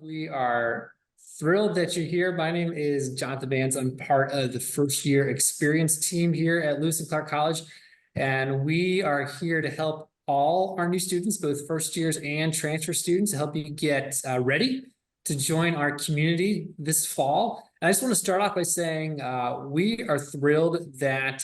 We are thrilled that you're here. My name is Jonathan Vance. I'm part of the first year experience team here at Lewis and Clark College. And we are here to help all our new students, both first years and transfer students, to help you get ready to join our community this fall. And I just want to start off by saying we are thrilled that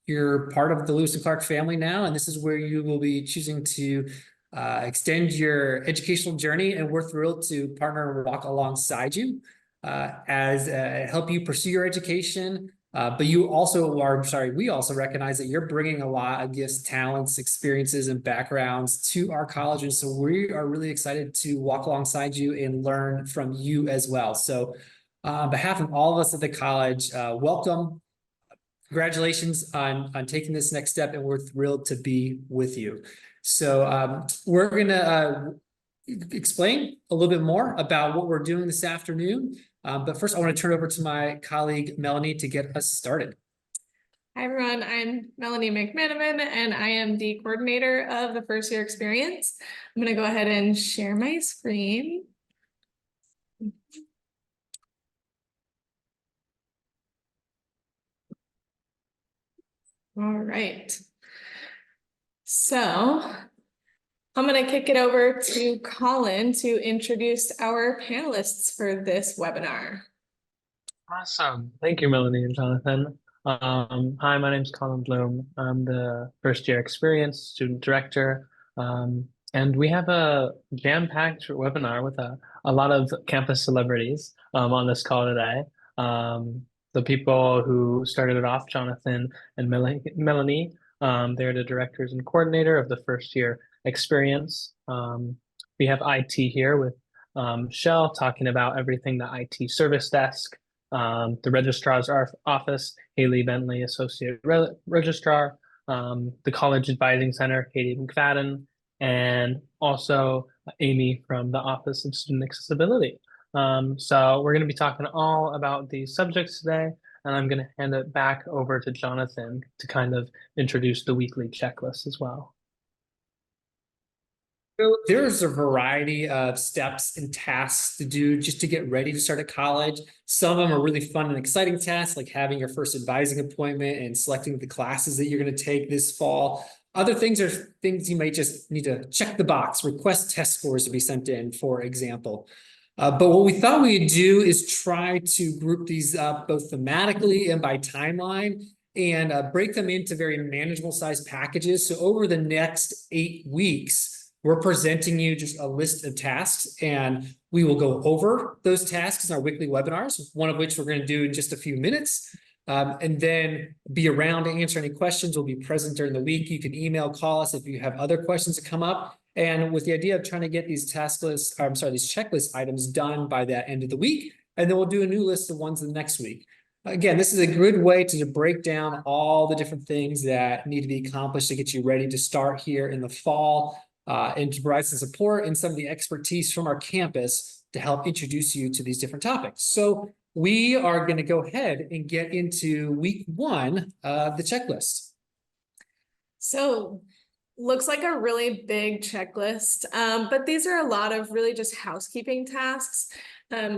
you're part of the Lewis and Clark family now, and this is where you will be choosing to extend your educational journey, and we're thrilled to partner and walk alongside you as help you pursue your education. But you also are, we also recognize that you're bringing a lot of gifts, talents, experiences, and backgrounds to our college. And so we are really excited to walk alongside you and learn from you as well. So on behalf of all of us at the college, welcome. Congratulations on taking this next step, and we're thrilled to be with you. So we're going to explain a little bit more about what we're doing this afternoon. But first, I want to turn over to my colleague, Melanie, to get us started. Hi, everyone. I'm Melanie McManaman, and I am the coordinator of the first year experience. I'm going to go ahead and share my screen. All right. So I'm going to kick it over to Colin to introduce our panelists for this webinar. Awesome. Thank you, Melanie and Jonathan. Hi, my name is Colin Bloom. I'm the first year experience student director. And we have a jam-packed webinar with a lot of campus celebrities on this call today. The people who started it off, Jonathan and Melanie, they're the directors and coordinator of the first year experience. We have IT here with Shell talking about everything the IT service desk, the registrar's office, Haley Bentley, associate registrar, the college advising center, Katie McFadden, and also Amy from the Office of Student Accessibility. So we're going to be talking all about these subjects today, and I'm going to hand it back over to Jonathan to kind of introduce the weekly checklist as well. There's a variety of steps and tasks to do just to get ready to start at college. Some of them are really fun and exciting tasks, like having your first advising appointment and selecting the classes that you're going to take this fall. Other things are things you might just need to check the box, request test scores to be sent in, for example. But what we thought we'd do is try to group these up both thematically and by timeline, and break them into very manageable size packages. So over the next 8 weeks, we're presenting you just a list of tasks, and we will go over those tasks in our weekly webinars, one of which we're going to do in just a few minutes, and then be around to answer any questions. We'll be present during the week. You can email, call us if you have other questions that come up. And with the idea of trying to get these task lists, these checklist items done by that end of the week, and then we'll do a new list of ones the next week. Again, this is a good way to break down all the different things that need to be accomplished to get you ready to start here in the fall, and to provide some support and some of the expertise from our campus to help introduce you to these different topics. So we are going to go ahead and get into week one of the checklist. So looks like a really big checklist, but these are a lot of really just housekeeping tasks.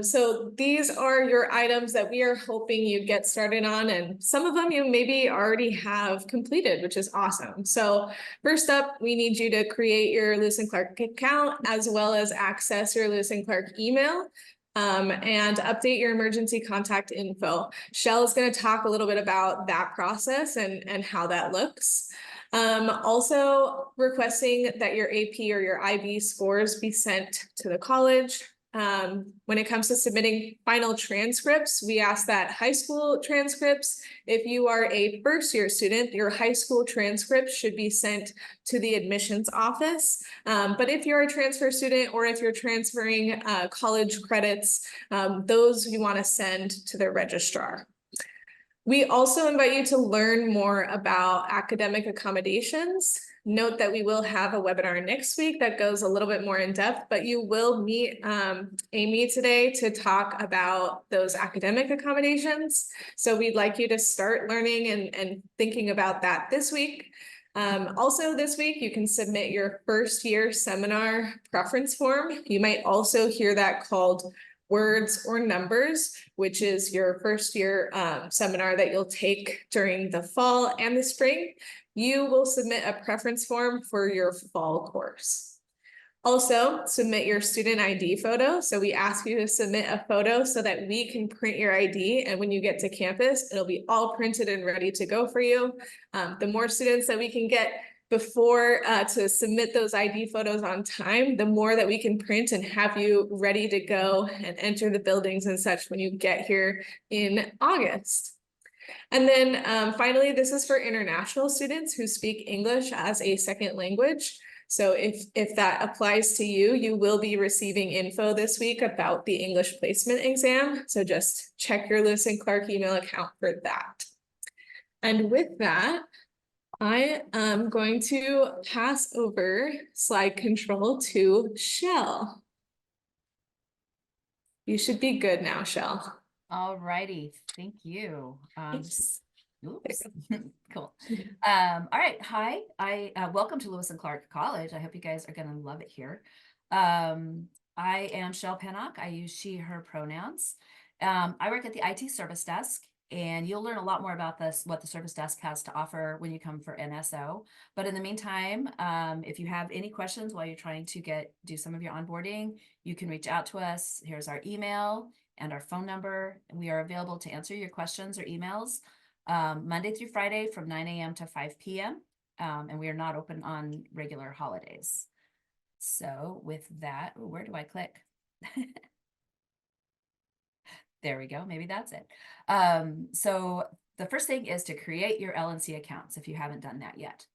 So these are your items that we are hoping you get started on, and some of them you maybe already have completed, which is awesome. So first up, we need you to create your Lewis and Clark account, as well as access your Lewis and Clark email, and update your emergency contact info. Shell is going to talk a little bit about that process and how that looks. Also requesting that your AP or your IB scores be sent to the college. When it comes to submitting final transcripts, we ask that high school transcripts, if you are a first year student, your high school transcript should be sent to the admissions office. But if you're a transfer student, or if you're transferring college credits, those you want to send to the registrar. We also invite you to learn more about academic accommodations. Note that we will have a webinar next week that goes a little bit more in depth, but you will meet Amy today to talk about those academic accommodations. So we'd like you to start learning and thinking about that this week. Also this week, you can submit your first year seminar preference form. You might also hear that called words or numbers, which is your first year seminar that you'll take during the fall and the spring. You will submit a preference form for your fall course. Also, submit your student ID photo. So we ask you to submit a photo so that we can print your ID. And when you get to campus, it'll be all printed and ready to go for you. The more students that we can get before to submit those ID photos on time, the more that we can print and have you ready to go and enter the buildings and such when you get here in August. And then finally, this is for international students who speak English as a second language. So if that applies to you, you will be receiving info this week about the English placement exam. So just check your Lewis and Clark email account for that. And with that, I am going to pass over slide control to Shell. You should be good now, Shell. All righty, thank you. Thanks. Oops. Cool. All right. Hi, welcome to Lewis and Clark College. I hope you guys are going to love it here. I am Shell Pennock. I use she, her pronouns. I work at the IT service desk, and you'll learn a lot more about this, what the service desk has to offer when you come for NSO. But in the meantime, if you have any questions while you're trying to do some of your onboarding, you can reach out to us. Here's our email and our phone number. We are available to answer your questions or emails Monday through Friday from 9 a.m. to 5 p.m. And we are not open on regular holidays. So with that, where do I click? There we go. Maybe that's it. So the first thing is to create your L&C accounts if you haven't done that yet.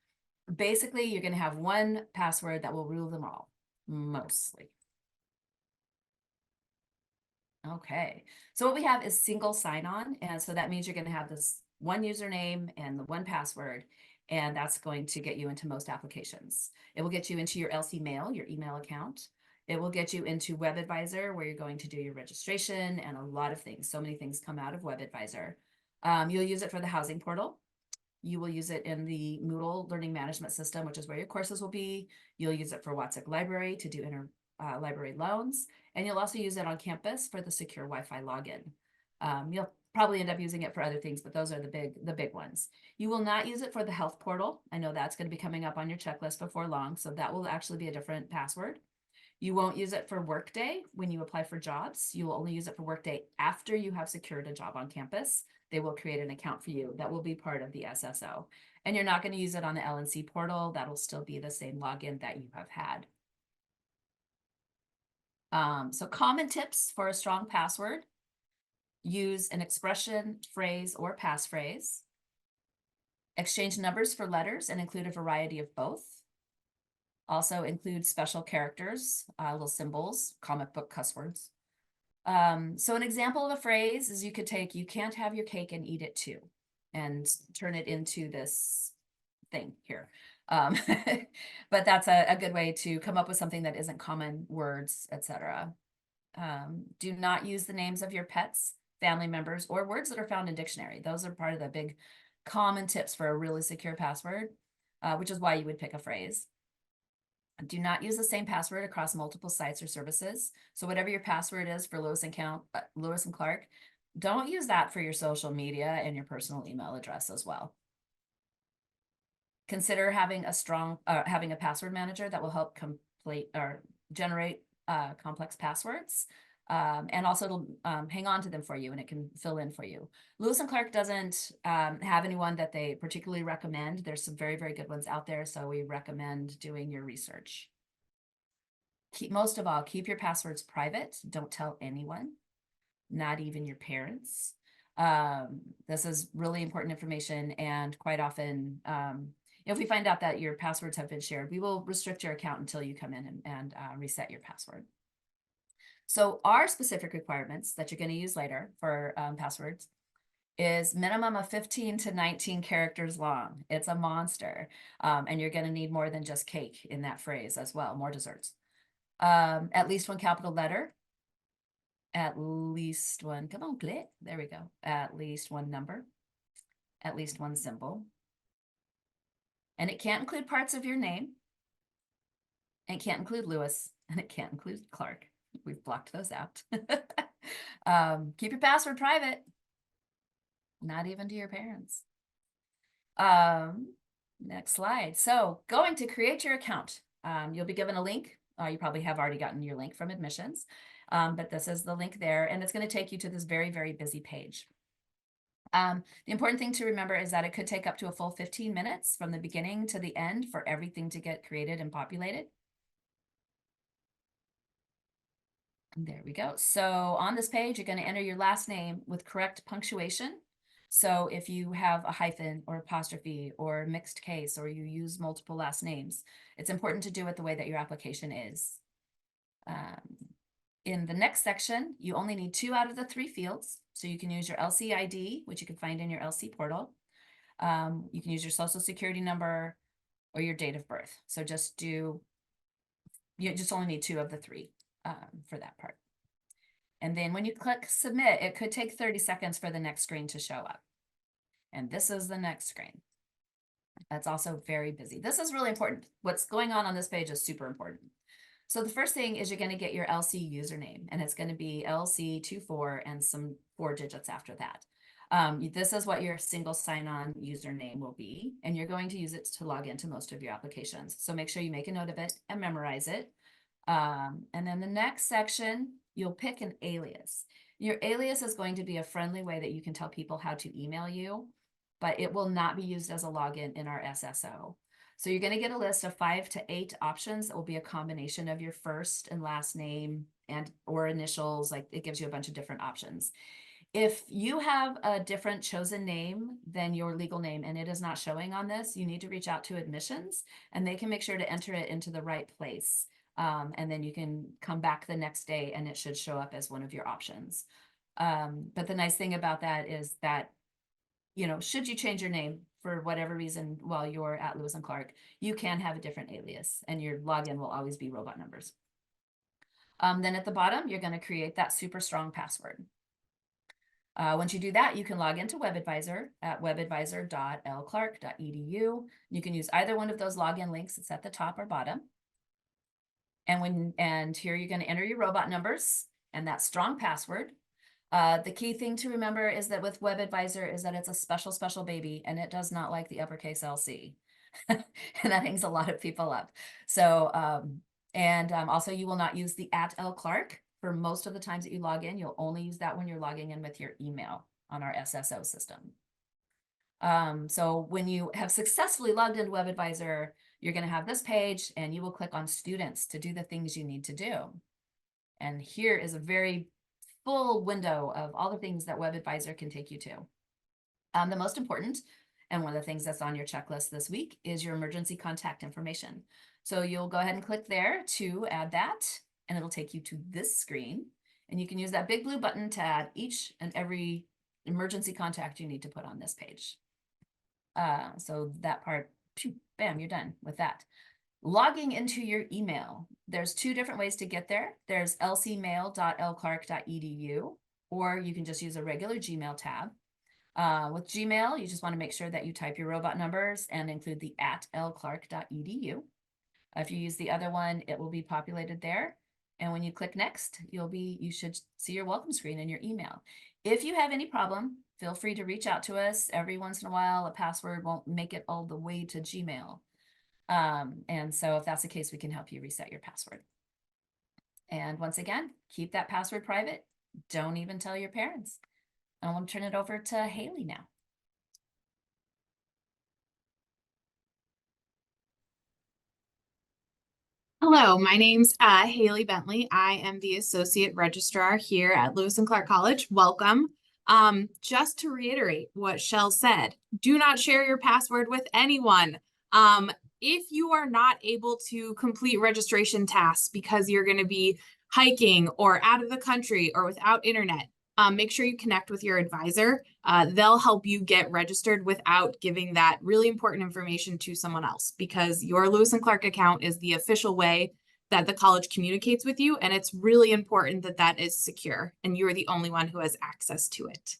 Basically, you're going to have one password that will rule them all, mostly. Okay, so what we have is single sign-on, and so that means you're going to have this one username and the one password, and that's going to get you into most applications. It will get you into your LC Mail, your email account. It will get you into Webadvisor, where you're going to do your registration and a lot of things. So many things come out of Webadvisor. You'll use it for the housing portal. You will use it in the Moodle Learning Management System, which is where your courses will be. You'll use it for WhatsApp Library to do library loans. And you'll also use it on campus for the secure Wi-Fi login. You'll probably end up using it for other things, but those are the big ones. You will not use it for the health portal. I know that's going to be coming up on your checklist before long, so that will actually be a different password. You won't use it for Workday when you apply for jobs. You will only use it for Workday after you have secured a job on campus. They will create an account for you that will be part of the SSO. And you're not going to use it on the L&C portal. That'll still be the same login that you have had. So common tips for a strong password: use an expression, phrase, or passphrase. Exchange numbers for letters and include a variety of both. Also include special characters, little symbols, comic book cuss words. So an example of a phrase is you could take, "You can't have your cake and eat it too," and turn it into this thing here. But that's a good way to come up with something that isn't common words, etc. Do not use the names of your pets, family members, or words that are found in dictionary. Those are part of the big common tips for a really secure password, which is why you would pick a phrase. Do not use the same password across multiple sites or services. So whatever your password is for Lewis and Clark, don't use that for your social media and your personal email address as well. Consider having a password manager that will help complete or generate complex passwords. And also it'll hang on to them for you, and it can fill in for you. Lewis and Clark doesn't have anyone that they particularly recommend. There's some very, very good ones out there, so we recommend doing your research. Most of all, keep your passwords private. Don't tell anyone, not even your parents. This is really important information, and quite often, if we find out that your passwords have been shared, we will restrict your account until you come in and reset your password. So our specific requirements that you're going to use later for passwords is minimum of 15 to 19 characters long. It's a monster. And you're going to need more than just cake in that phrase as well, more desserts. At least one capital letter. At least one, come on, click. There we go. At least one number. At least one symbol. And it can't include parts of your name. It can't include Lewis, and it can't include Clark. We've blocked those out. Keep your password private. Not even to your parents. Next slide. So going to create your account. You'll be given a link. You probably have already gotten your link from admissions, but this is the link there, and it's going to take you to this very, very busy page. The important thing to remember is that it could take up to a full 15 minutes from the beginning to the end for everything to get created and populated. And there we go. So on this page, you're going to enter your last name with correct punctuation. So if you have a hyphen or apostrophe or mixed case, or you use multiple last names, it's important to do it the way that your application is. In the next section, you only need 2 out of the 3 fields. So you can use your L&C ID, which you can find in your L&C portal. You can use your social security number or your date of birth. So you just only need 2 of the 3 for that part. And then when you click submit, it could take 30 seconds for the next screen to show up. And this is the next screen. That's also very busy. This is really important. What's going on this page is super important. So the first thing is you're going to get your L&C username, and it's going to be LC24 and some 4 digits after that. This is what your single sign-on username will be, and you're going to use it to log into most of your applications. So make sure you make a note of it and memorize it. And then the next section, you'll pick an alias. Your alias is going to be a friendly way that you can tell people how to email you, but it will not be used as a login in our SSO. So you're going to get a list of 5 to 8 options that will be a combination of your first and last name or initials. Like, it gives you a bunch of different options. If you have a different chosen name than your legal name and it is not showing on this, you need to reach out to admissions, and they can make sure to enter it into the right place. And then you can come back the next day and it should show up as one of your options. But the nice thing about that is that, should you change your name for whatever reason while you're at Lewis and Clark, you can have a different alias, and your login will always be robot numbers. Then at the bottom, you're going to create that super strong password. Once you do that, you can log into Webadvisor at webadvisor.lclark.edu. You can use either one of those login links. It's at the top or bottom. And here you're going to enter your robot numbers and that strong password. The key thing to remember is that with Webadvisor is that it's a special, special baby, and it does not like the uppercase LC. And that hangs a lot of people up. So, also you will not use the @LClark for most of the times that you log in. You'll only use that when you're logging in with your email on our SSO system. So when you have successfully logged into Webadvisor, you're going to have this page, and you will click on students to do the things you need to do. And here is a very full window of all the things that Webadvisor can take you to. The most important, and one of the things that's on your checklist this week, is your emergency contact information. So you'll go ahead and click there to add that, and it'll take you to this screen. And you can use that big blue button to add each and every emergency contact you need to put on this page. So that part, bam, you're done with that. Logging into your email. There's 2 different ways to get there. There's lcmail.lclark.edu, or you can just use a regular Gmail tab. With Gmail, you just want to make sure that you type your robot numbers and include the @lclark.edu. If you use the other one, it will be populated there. And when you click next, you should see your welcome screen in your email. If you have any problem, feel free to reach out to us. Every once in a while, a password won't make it all the way to Gmail. And so if that's the case, we can help you reset your password. And once again, keep that password private. Don't even tell your parents. I want to turn it over to Haley now. Hello, my name's Haley Bentley. I am the Associate Registrar here at Lewis and Clark College. Welcome. Just to reiterate what Shell said, do not share your password with anyone. If you are not able to complete registration tasks because you're going to be hiking or out of the country or without internet, make sure you connect with your advisor. They'll help you get registered without giving that really important information to someone else, because your Lewis and Clark account is the official way that the college communicates with you. And it's really important that that is secure and you're the only one who has access to it.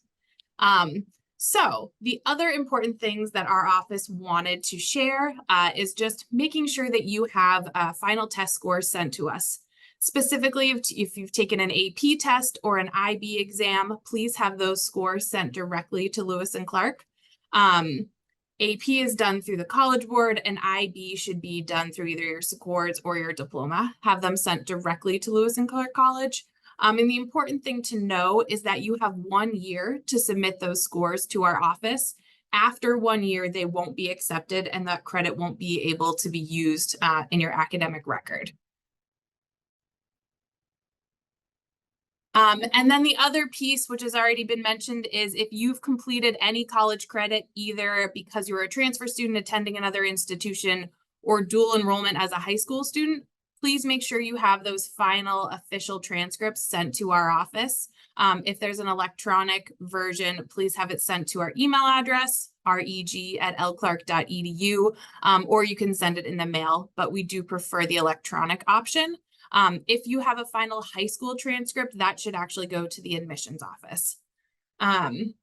So the other important things that our office wanted to share is just making sure that you have final test scores sent to us. Specifically, if you've taken an AP test or an IB exam, please have those scores sent directly to Lewis and Clark. AP is done through the College Board, and IB should be done through either your scores or your diploma. Have them sent directly to Lewis and Clark College. And the important thing to know is that you have 1 year to submit those scores to our office. After 1 year, they won't be accepted, and that credit won't be able to be used in your academic record. And then the other piece, which has already been mentioned, is if you've completed any college credit, either because you're a transfer student attending another institution or dual enrollment as a high school student, please make sure you have those final official transcripts sent to our office. If there's an electronic version, please have it sent to our email address, reg@lclark.edu, or you can send it in the mail, but we do prefer the electronic option. If you have a final high school transcript, that should actually go to the admissions office. And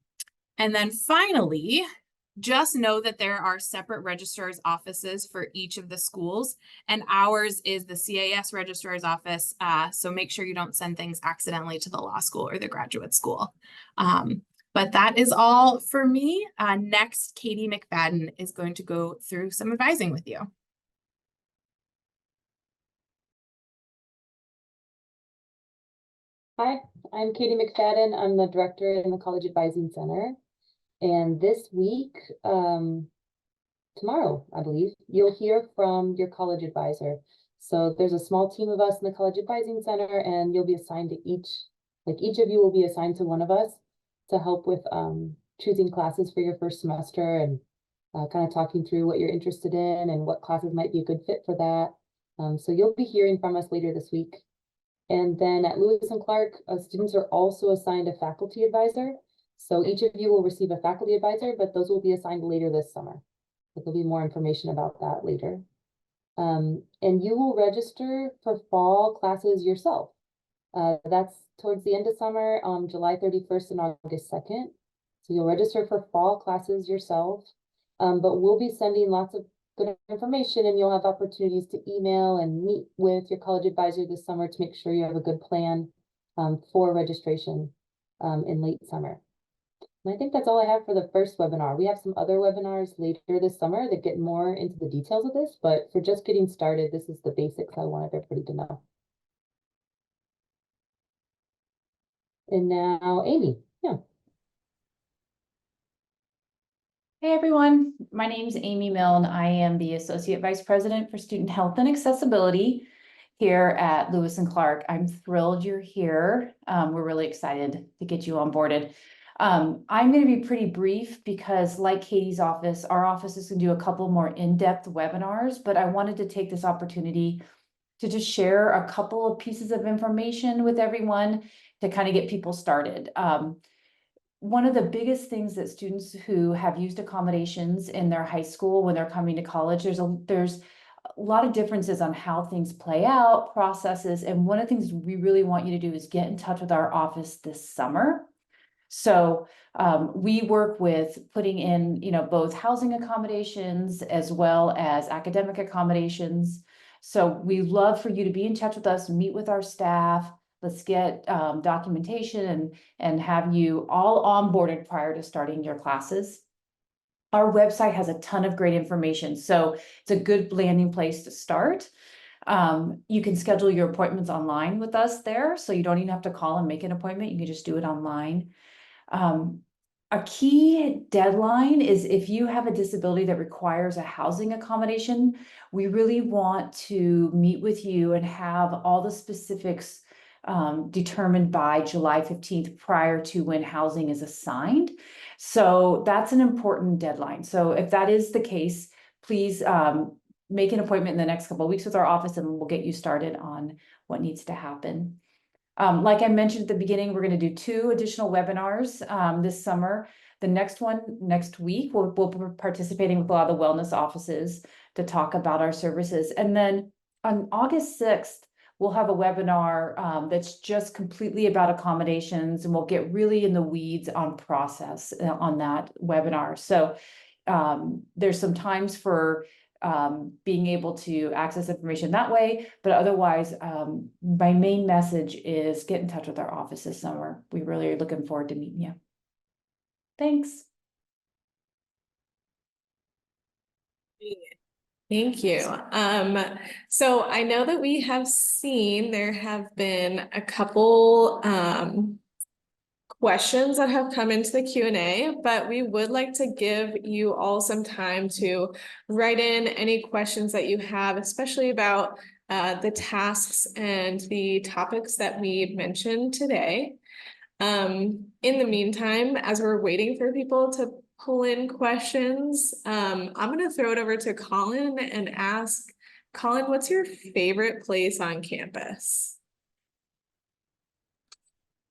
then finally, just know that there are separate registrar's offices for each of the schools, and ours is the CAS registrar's office. So make sure you don't send things accidentally to the law school or the graduate school. But that is all for me. Next, Katie McFadden is going to go through some advising with you. Hi, I'm Katie McFadden. I'm the director in the College Advising Center. And this week, tomorrow, I believe, you'll hear from your college advisor. So there's a small team of us in the College Advising Center, and you'll be assigned to each of you will be assigned to one of us to help with choosing classes for your first semester and kind of talking through what you're interested in and what classes might be a good fit for that. So you'll be hearing from us later this week. And then at Lewis and Clark, students are also assigned a faculty advisor. So each of you will receive a faculty advisor, but those will be assigned later this summer. But there'll be more information about that later. And you will register for fall classes yourself. That's towards the end of summer on July 31st and August 2nd. So you'll register for fall classes yourself, but we'll be sending lots of good information, and you'll have opportunities to email and meet with your college advisor this summer to make sure you have a good plan for registration in late summer. And I think that's all I have for the first webinar. We have some other webinars later this summer that get more into the details of this, but for just getting started, this is the basics I wanted everybody to know. And now, Amy, yeah. Hey everyone, my name is Amy Milne. I am the Associate Vice President for Student Health and Accessibility here at Lewis and Clark. I'm thrilled you're here. We're really excited to get you onboarded. I'm going to be pretty brief because, like Katie's office, our office is going to do a couple more in-depth webinars, but I wanted to take this opportunity to just share a couple of pieces of information with everyone to kind of get people started. One of the biggest things that students who have used accommodations in their high school when they're coming to college, there's a lot of differences on how things play out, processes, and one of the things we really want you to do is get in touch with our office this summer. So we work with putting in, both housing accommodations as well as academic accommodations. So we love for you to be in touch with us, meet with our staff. Let's get documentation and have you all onboarded prior to starting your classes. Our website has a ton of great information, so it's a good landing place to start. You can schedule your appointments online with us there, so you don't even have to call and make an appointment. You can just do it online. A key deadline is if you have a disability that requires a housing accommodation, we really want to meet with you and have all the specifics determined by July 15th prior to when housing is assigned. So that's an important deadline. So if that is the case, please make an appointment in the next couple of weeks with our office and we'll get you started on what needs to happen. Like I mentioned at the beginning, we're going to do 2 additional webinars this summer. The next one next week, we'll be participating with a lot of the wellness offices to talk about our services. And then on August 6th, we'll have a webinar that's just completely about accommodations, and we'll get really in the weeds on process on that webinar. So there's some times for being able to access information that way, but otherwise, my main message is get in touch with our office this summer. We really are looking forward to meeting you. Thanks. Thank you. So I know that we have seen there have been a couple questions that have come into the Q&A, but we would like to give you all some time to write in any questions that you have, especially about the tasks and the topics that we mentioned today. In the meantime, as we're waiting for people to pull in questions, I'm going to throw it over to Colin and ask, Colin, what's your favorite place on campus?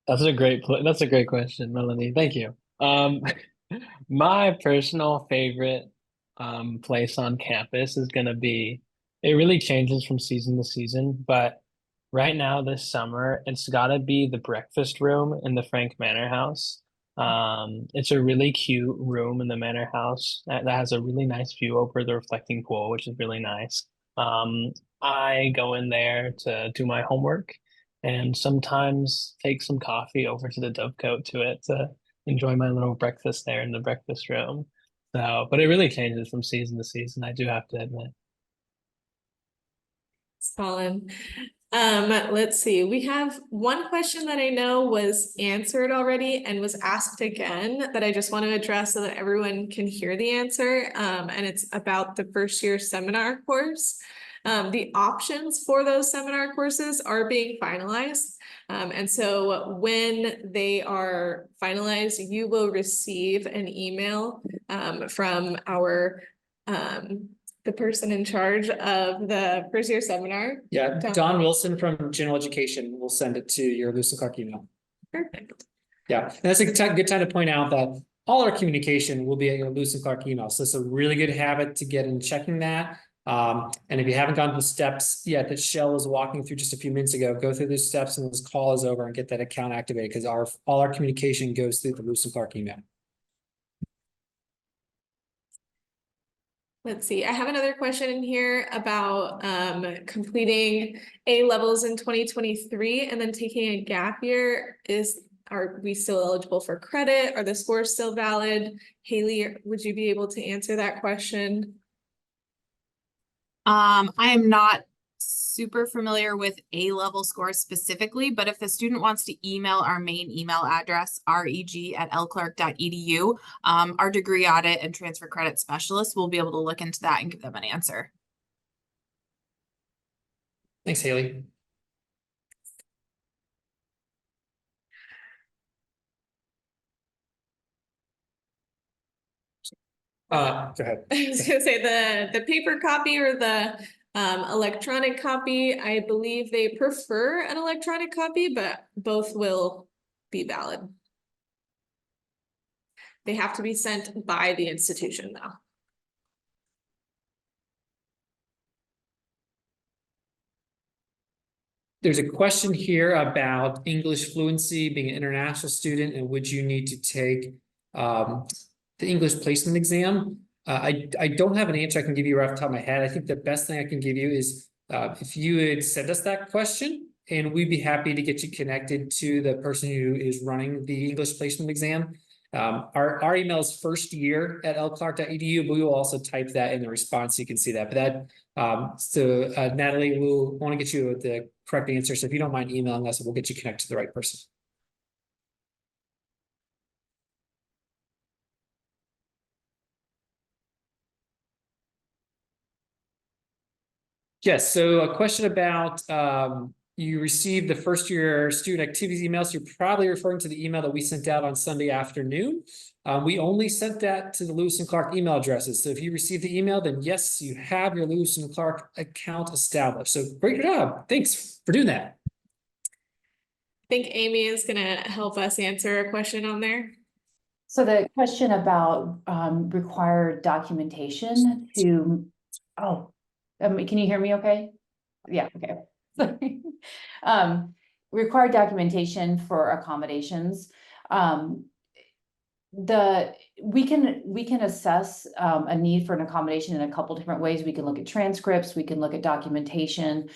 That's a great question, Melanie. Thank you. My personal favorite place on campus is gonna be, it really changes from season to season, but right now this summer it's gotta be the breakfast room in the Frank Manor House. It's a really cute room in the Manor House that has a really nice view over the reflecting pool, which is really nice. I go in there to do my homework and sometimes take some coffee over to the Dovecote to enjoy my little breakfast there in the breakfast room. So, but it really changes from season to season, I do have to admit. Colin. Let's see. We have one question that I know was answered already and was asked again that I just want to address so that everyone can hear the answer. And it's about the first year seminar course. The options for those seminar courses are being finalized. And so when they are finalized, you will receive an email from our the person in charge of the first year seminar. Yeah, Don Wilson from General Education will send it to your Lewis and Clark email. Perfect. Yeah, and that's a good time to point out that all our communication will be at your Lewis and Clark email. So it's a really good habit to get in checking that. And if you haven't gone through the steps yet that Shell was walking through just a few minutes ago, go through those steps and this call is over and get that account activated, because all our communication goes through the Lewis and Clark email. Let's see, I have another question in here about completing A levels in 2023 and then taking a gap year. Are we still eligible for credit? Are the scores still valid? Haley, would you be able to answer that question? I am not super familiar with A-level scores specifically, but if the student wants to email our main email address, reg@lclark.edu, our degree audit and transfer credit specialist will be able to look into that and give them an answer. Thanks, Haley. Go ahead. I was gonna say the paper copy or the electronic copy, I believe they prefer an electronic copy, but both will be valid. They have to be sent by the institution though. There's a question here about English fluency, being an international student, and would you need to take the English placement exam? I don't have an answer I can give you right off the top of my head. I think the best thing I can give you is if you would send us that question, and we'd be happy to get you connected to the person who is running the English placement exam. Our email is firstyear@lclark.edu, but we will also type that in the response so you can see that. But that, Natalie, will want to get you the correct answer. So if you don't mind emailing us, we'll get you connected to the right person. Yes, so a question about you received the first year student activities email. So you're probably referring to the email that we sent out on Sunday afternoon. We only sent that to the Lewis and Clark email addresses. So if you received the email, then yes, you have your Lewis and Clark account established. So great job. Thanks for doing that. I think Amy is gonna help us answer a question on there. So the question about required documentation to, can you hear me okay? Yeah, okay. Sorry. Required documentation for accommodations. We can assess a need for an accommodation in a couple different ways. We can look at transcripts, we can look at documentation,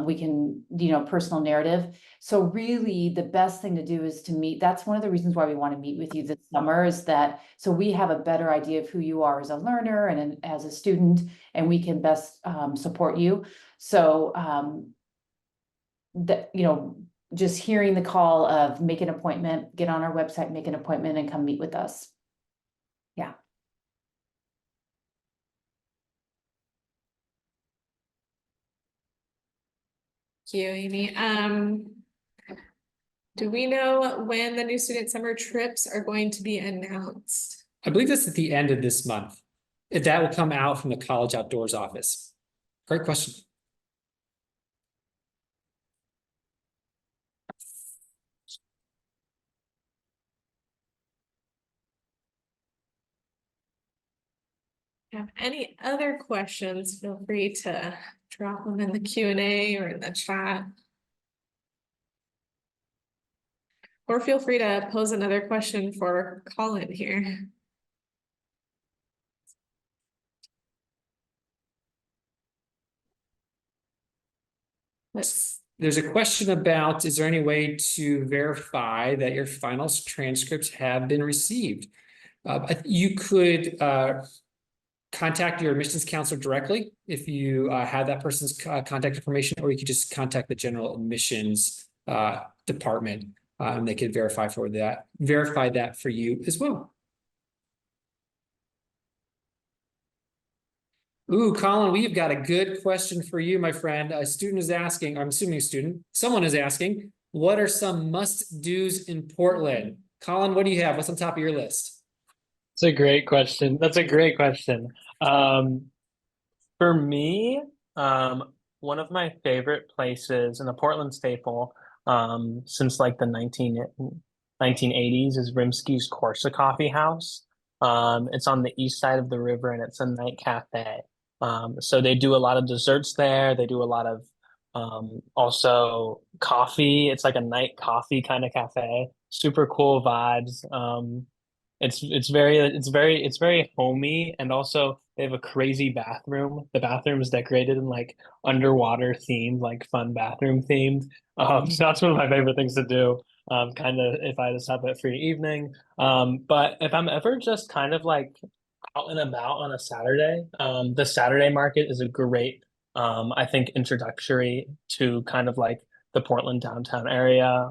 we can, personal narrative. So really the best thing to do is to meet. That's one of the reasons why we want to meet with you this summer, is that so we have a better idea of who you are as a learner and as a student, and we can best support you. So that, just hearing the call of make an appointment, get on our website, make an appointment, and come meet with us. Yeah. Thank you, Amy. Do we know when the new student summer trips are going to be announced? I believe that's at the end of this month. If that will come out from the College Outdoors office. Great question. Have any other questions, feel free to drop them in the Q&A or in the chat. Or feel free to pose another question for Colin here. There's a question about, is there any way to verify that your final transcripts have been received? You could contact your admissions counselor directly if you have that person's contact information, or you could just contact the general admissions department, and they could verify that for you as well. Ooh, Colin, we've got a good question for you, my friend. A student is asking, I'm assuming a student, someone is asking, what are some must-dos in Portland? Colin, what do you have? What's on top of your list? It's a great question. That's a great question. For me, one of my favorite places in a Portland staple, since like the 1980s is Rimsky's Corsa Coffee House. It's on the east side of the river and it's a night cafe. So they do a lot of desserts there. They do a lot of also coffee. It's like a night coffee kind of cafe. Super cool vibes. It's very homey, and also they have a crazy bathroom. The bathroom is decorated in like underwater themed, like fun bathroom themed. So that's one of my favorite things to do. Kind of if I just have a free evening. But if I'm ever just kind of like out and about on a Saturday, the Saturday market is a great, I think, introductory to kind of like the Portland downtown area.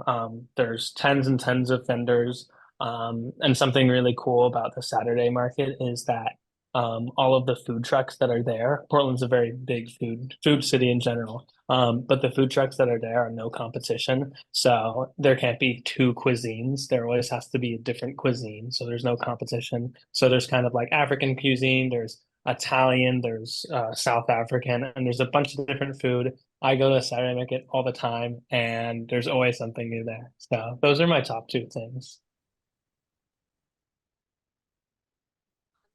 There's tens and tens of vendors. And something really cool about the Saturday market is that all of the food trucks that are there, Portland's a very big food city in general. But the food trucks that are there are no competition. So there can't be two cuisines. There always has to be a different cuisine. So there's no competition. So there's kind of like African cuisine, there's Italian, there's South African, and there's a bunch of different food. I go to Saturday market all the time, and there's always something new there. So those are my top two things.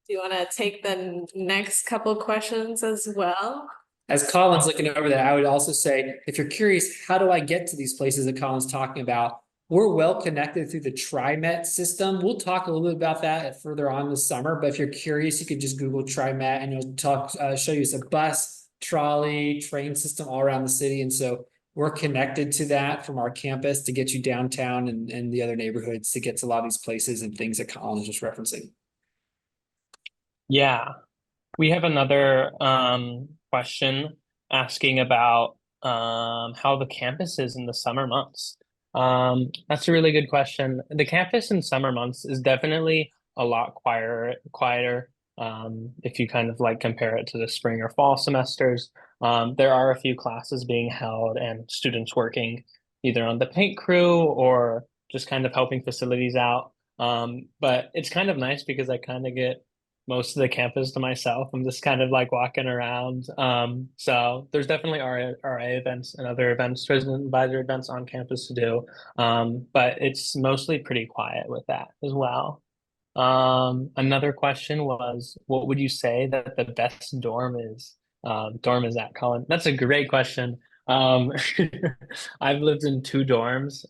Do you want to take the next couple questions as well? As Colin's looking over that, I would also say, if you're curious, how do I get to these places that Colin's talking about? We're well connected through the TriMet system. We'll talk a little bit about that further on this summer, but if you're curious, you could just Google TriMet and it'll show you it's a bus, trolley, train system all around the city. And so we're connected to that from our campus to get you downtown and the other neighborhoods to get to a lot of these places and things that Colin was just referencing. Yeah, we have another question asking about how the campus is in the summer months. That's a really good question. The campus in summer months is definitely a lot quieter. If you kind of like compare it to the spring or fall semesters. There are a few classes being held and students working either on the paint crew or just kind of helping facilities out. But it's kind of nice because I kind of get most of the campus to myself. I'm just kind of like walking around. So there's definitely RA events and other events, resident advisor events on campus to do. But it's mostly pretty quiet with that as well. Another question was, what would you say that the best dorm is at, Colin? That's a great question. Um, I've lived in two dorms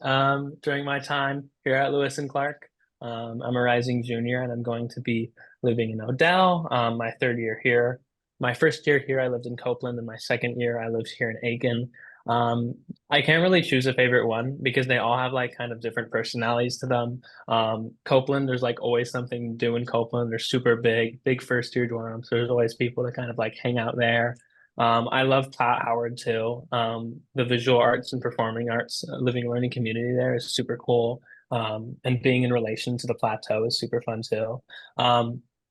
during my time here at Lewis and Clark. I'm a rising junior and I'm going to be living in Odell, my third year here. My first year here, I lived in Copeland, and my second year, I lived here in Aiken. Um, I can't really choose a favorite one because they all have like kind of different personalities to them. Copeland, there's like always something to do in Copeland. They're super big first year dorms. So there's always people to kind of like hang out there. I love Platt Howard too. The visual arts and performing arts living and learning community there is super cool. And being in relation to the plateau is super fun too.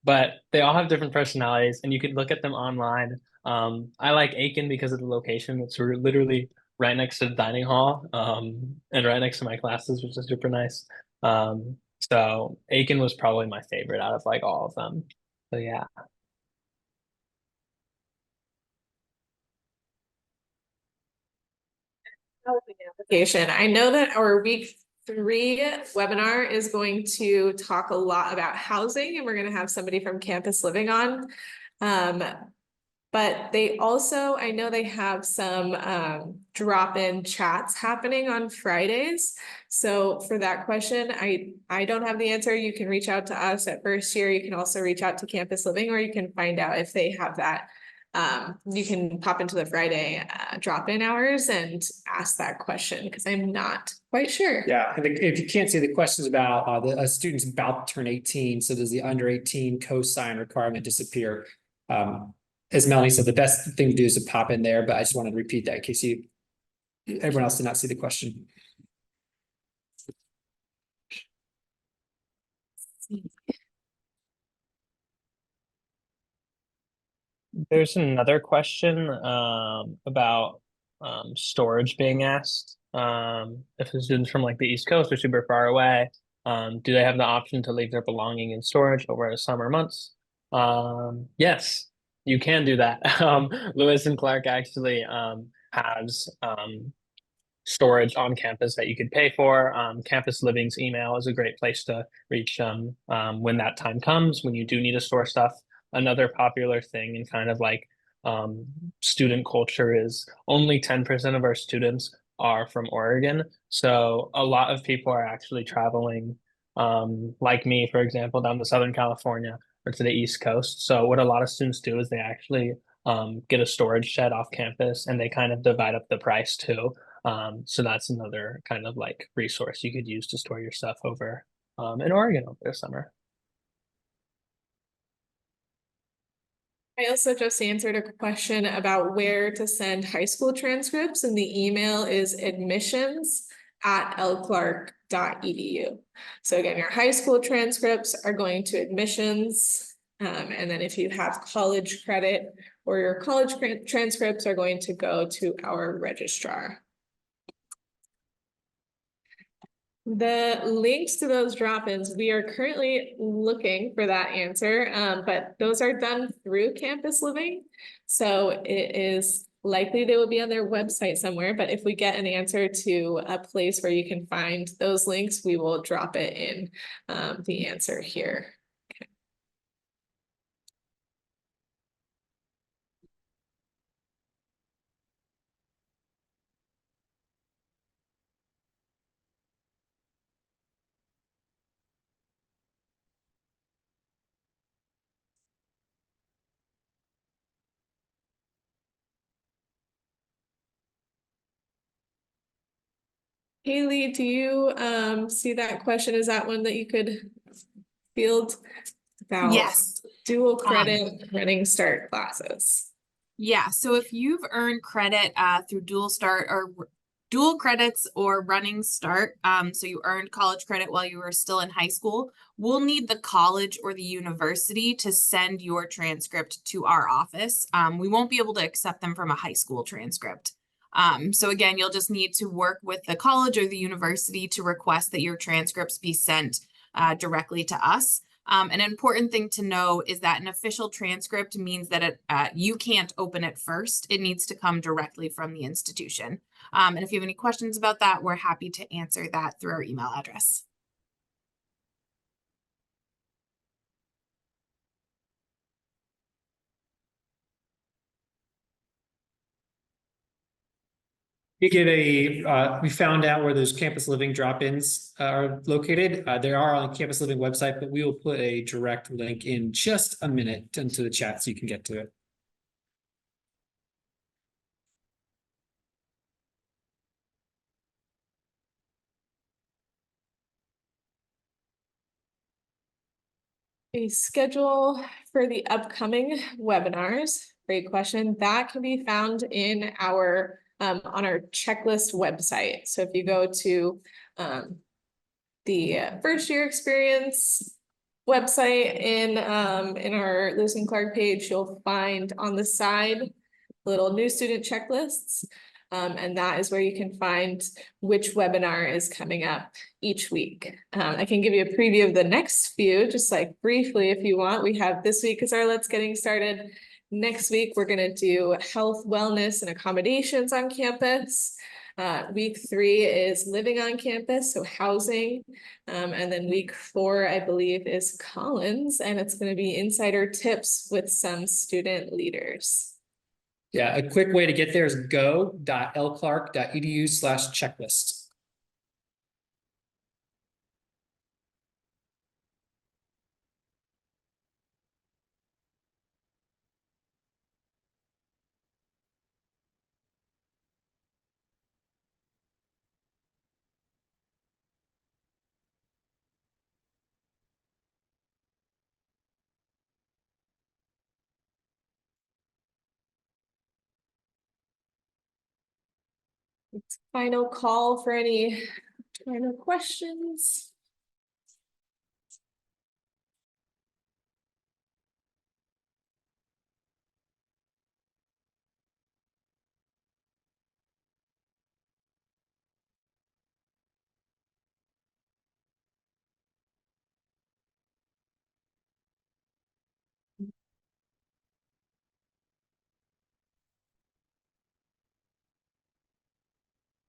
But they all have different personalities, and you could look at them online. I like Aiken because of the location. It's literally right next to the dining hall, and right next to my classes, which is super nice. So Aiken was probably my favorite out of like all of them. So yeah. Application. I know that our week 3 webinar is going to talk a lot about housing, and we're going to have somebody from Campus Living on. But they also, I know they have some drop-in chats happening on Fridays. So for that question, I don't have the answer. You can reach out to us at first year. You can also reach out to Campus Living, or you can find out if they have that. You can pop into the Friday drop-in hours and ask that question, because I'm not quite sure. Yeah, I think if you can't see the questions about a student's about to turn 18, so does the under 18 co-sign requirement disappear? As Melanie said, the best thing to do is to pop in there, but I just wanted to repeat that in case everyone else did not see the question. There's another question about storage being asked. If the students from like the East Coast are super far away, do they have the option to leave their belonging in storage over the summer months? Yes, you can do that. Lewis and Clark actually has storage on campus that you could pay for. Campus Living's email is a great place to reach them when that time comes, when you do need to store stuff. Another popular thing in kind of like student culture is only 10% of our students are from Oregon. So a lot of people are actually traveling, like me, for example, down to Southern California or to the East Coast. So what a lot of students do is they actually get a storage shed off campus, and they kind of divide up the price too. So that's another kind of like resource you could use to store your stuff over in Oregon over the summer. I also just answered a question about where to send high school transcripts, and the email is admissions@lclark.edu. So again, your high school transcripts are going to admissions. And then if you have college credit, or your college transcripts are going to go to our registrar. The links to those drop-ins, we are currently looking for that answer, but those are done through Campus Living. So it is likely they will be on their website somewhere, but if we get an answer to a place where you can find those links, we will drop it in the answer here. Haley, do you see that question? Is that one that you could field about Yes. dual credit running start classes? Yeah, so if you've earned credit through dual credits or running start, so you earned college credit while you were still in high school, we'll need the college or the university to send your transcript to our office. We won't be able to accept them from a high school transcript. So again, you'll just need to work with the college or the university to request that your transcripts be sent directly to us. An important thing to know is that an official transcript means that you can't open it first. It needs to come directly from the institution. And if you have any questions about that, we're happy to answer that through our email address. You get we found out where those campus living drop-ins are located. They are on the campus living website, but we will put a direct link in just a minute into the chat so you can get to it. A schedule for the upcoming webinars. Great question. That can be found in our on our checklist website. So if you go to the first year experience website in our Lewis and Clark page, you'll find on the side little new student checklists. And that is where you can find which webinar is coming up each week. I can give you a preview of the next few, just like briefly if you want. We have this week is our Let's Getting Started. Next week, we're gonna do health, wellness, and accommodations on campus. Week 3 is living on campus, so housing. And then week 4, I believe, is Collins, and it's gonna be insider tips with some student leaders. Yeah, a quick way to get there is go.lclark.edu/checklist. Final call for any final questions.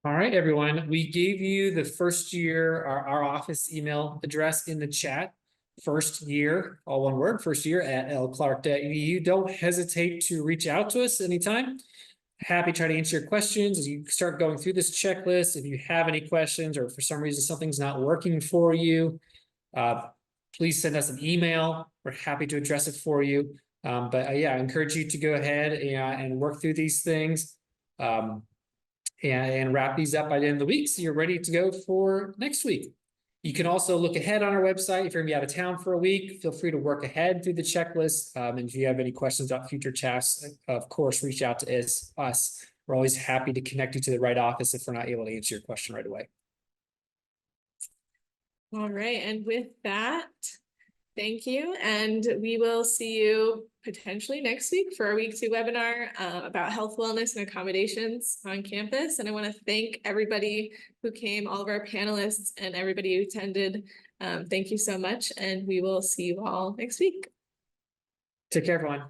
All right, everyone, we gave you the first year, our office email address in the chat. First year, all one word, first year at lclark.edu. Don't hesitate to reach out to us anytime. Happy to try to answer your questions as you start going through this checklist. If you have any questions or for some reason something's not working for you, please send us an email. We're happy to address it for you. Yeah, I encourage you to go ahead and work through these things. And wrap these up by the end of the week so you're ready to go for next week. You can also look ahead on our website. If you're gonna be out of town for a week, feel free to work ahead through the checklist. And if you have any questions about future tasks, of course, reach out to us. We're always happy to connect you to the right office if we're not able to answer your question right away. All right, and with that, thank you, and we will see you potentially next week for our week 2 webinar about health, wellness, and accommodations on campus. And I want to thank everybody who came, all of our panelists, and everybody who attended. Thank you so much, and we will see you all next week. Take care, everyone.